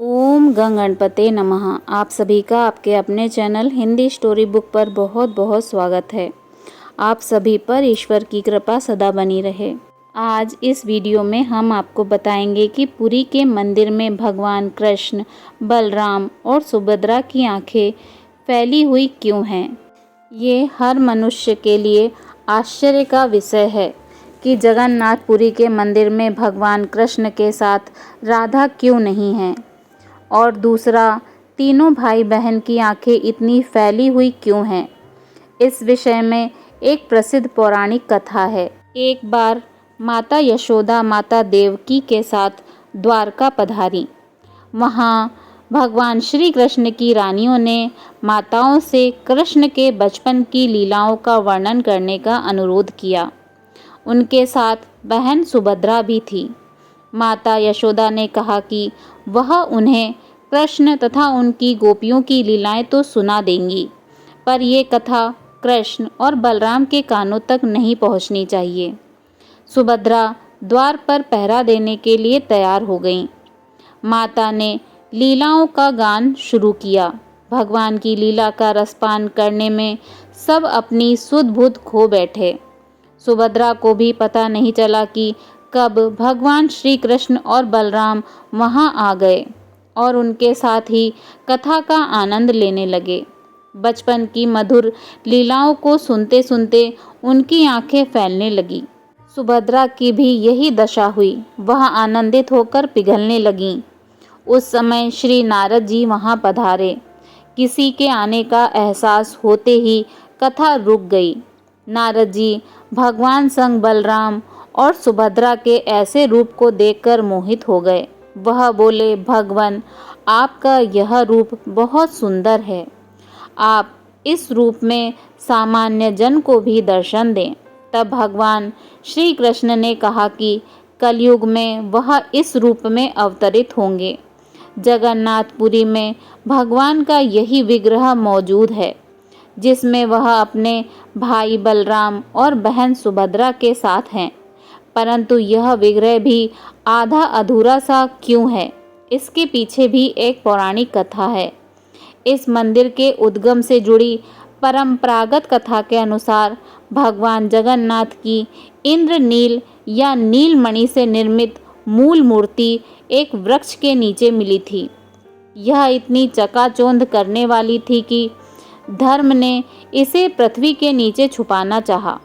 ओम गंग गणपते नमः। आप सभी का आपके अपने चैनल हिंदी स्टोरी बुक पर बहुत बहुत स्वागत है। आप सभी पर ईश्वर की कृपा सदा बनी रहे। आज इस वीडियो में हम आपको बताएंगे कि पुरी के मंदिर में भगवान कृष्ण, बलराम और सुभद्रा की आंखें फैली हुई क्यों हैं। ये हर मनुष्य के लिए आश्चर्य का विषय है कि जगन्नाथपुरी के मंदिर में भगवान कृष्ण के साथ राधा क्यों नहीं हैं, और दूसरा, तीनों भाई बहन की आंखें इतनी फैली हुई क्यों हैं। इस विषय में एक प्रसिद्ध पौराणिक कथा है। एक बार माता यशोदा माता देवकी के साथ द्वारका पधारी। वहाँ भगवान श्री कृष्ण की रानियों ने माताओं से कृष्ण के बचपन की लीलाओं का वर्णन करने का अनुरोध किया। उनके साथ बहन सुभद्रा भी थी। माता यशोदा ने कहा कि वह उन्हें कृष्ण तथा उनकी गोपियों की लीलाएं तो सुना देंगी, पर ये कथा कृष्ण और बलराम के कानों तक नहीं पहुंचनी चाहिए। सुभद्रा द्वार पर पहरा देने के लिए तैयार हो गईं। माता ने लीलाओं का गान शुरू किया। भगवान की लीला का रसपान करने में सब अपनी सुध बुध खो बैठे। सुभद्रा को भी पता नहीं चला कि कब भगवान श्री कृष्ण और बलराम वहां आ गए और उनके साथ ही कथा का आनंद लेने लगे। बचपन की मधुर लीलाओं को सुनते सुनते उनकी आंखें फैलने लगी। सुभद्रा की भी यही दशा हुई। वह आनंदित होकर पिघलने लगीं। उस समय श्री नारद जी वहां पधारे। किसी के आने का एहसास होते ही कथा रुक गई। नारद जी भगवान संग बलराम और सुभद्रा के ऐसे रूप को देखकर मोहित हो गए। वह बोले, भगवान, आपका यह रूप बहुत सुंदर है। आप इस रूप में सामान्य जन को भी दर्शन दें। तब भगवान श्री कृष्ण ने कहा कि कलयुग में वह इस रूप में अवतरित होंगे। जगन्नाथपुरी में भगवान का यही विग्रह मौजूद है, जिसमें वह अपने भाई बलराम और बहन सुभद्रा के साथ हैं। परंतु यह विग्रह भी आधा अधूरा सा क्यों है, इसके पीछे भी एक पौराणिक कथा है। इस मंदिर के उद्गम से जुड़ी परंपरागत कथा के अनुसार भगवान जगन्नाथ की इंद्रनील या नीलमणि से निर्मित मूल मूर्ति एक वृक्ष के नीचे मिली थी। यह इतनी चकाचौंध करने वाली थी कि धर्म ने इसे पृथ्वी के नीचे छुपाना चाहा।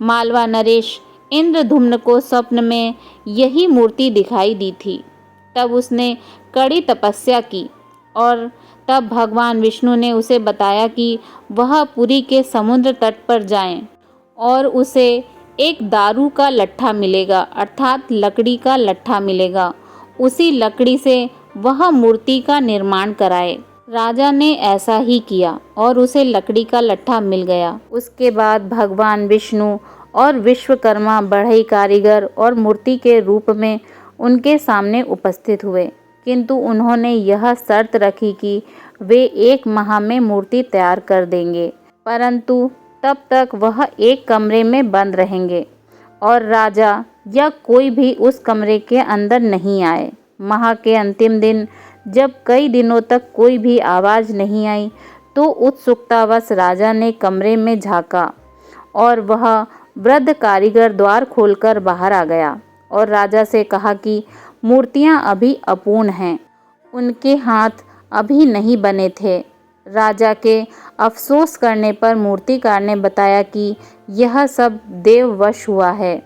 मालवा नरेश इंद्रधुम्न को स्वप्न में यही मूर्ति दिखाई दी थी। तब उसने कड़ी तपस्या की और तब भगवान विष्णु ने उसे बताया कि वह पुरी के समुद्र तट पर जाएं और उसे एक दारू का लट्ठा मिलेगा, अर्थात लकड़ी का लट्ठा मिलेगा। उसी लकड़ी से वह मूर्ति का निर्माण कराए। राजा ने ऐसा ही किया और उसे लकड़ी का लट्ठा मिल गया। उसके बाद भगवान विष्णु और विश्वकर्मा बढ़ई कारीगर और मूर्ति के रूप में उनके सामने उपस्थित हुए, किंतु उन्होंने यह शर्त रखी कि वे 1 माह में मूर्ति तैयार कर देंगे, परंतु तब तक वह एक कमरे में बंद रहेंगे और राजा या कोई भी उस कमरे के अंदर नहीं आए। माह के अंतिम दिन जब कई दिनों तक कोई भी आवाज़ नहीं आई, तो उत्सुकतावश राजा ने कमरे में झांका और वह वृद्ध कारीगर द्वार खोलकर बाहर आ गया और राजा से कहा कि मूर्तियां अभी अपूर्ण हैं, उनके हाथ अभी नहीं बने थे। राजा के अफसोस करने पर मूर्तिकार ने बताया कि यह सब देववश हुआ है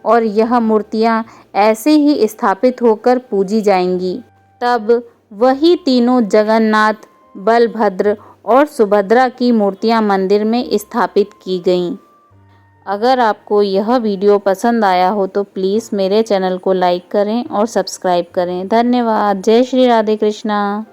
और यह मूर्तियां ऐसे ही स्थापित होकर पूजी जाएंगी। तब वही तीनों जगन्नाथ, बलभद्र और सुभद्रा की मूर्तियां मंदिर में स्थापित की गईं। अगर आपको यह वीडियो पसंद आया हो तो प्लीज़ मेरे चैनल को लाइक करें और सब्सक्राइब करें। धन्यवाद। जय श्री राधे कृष्णा।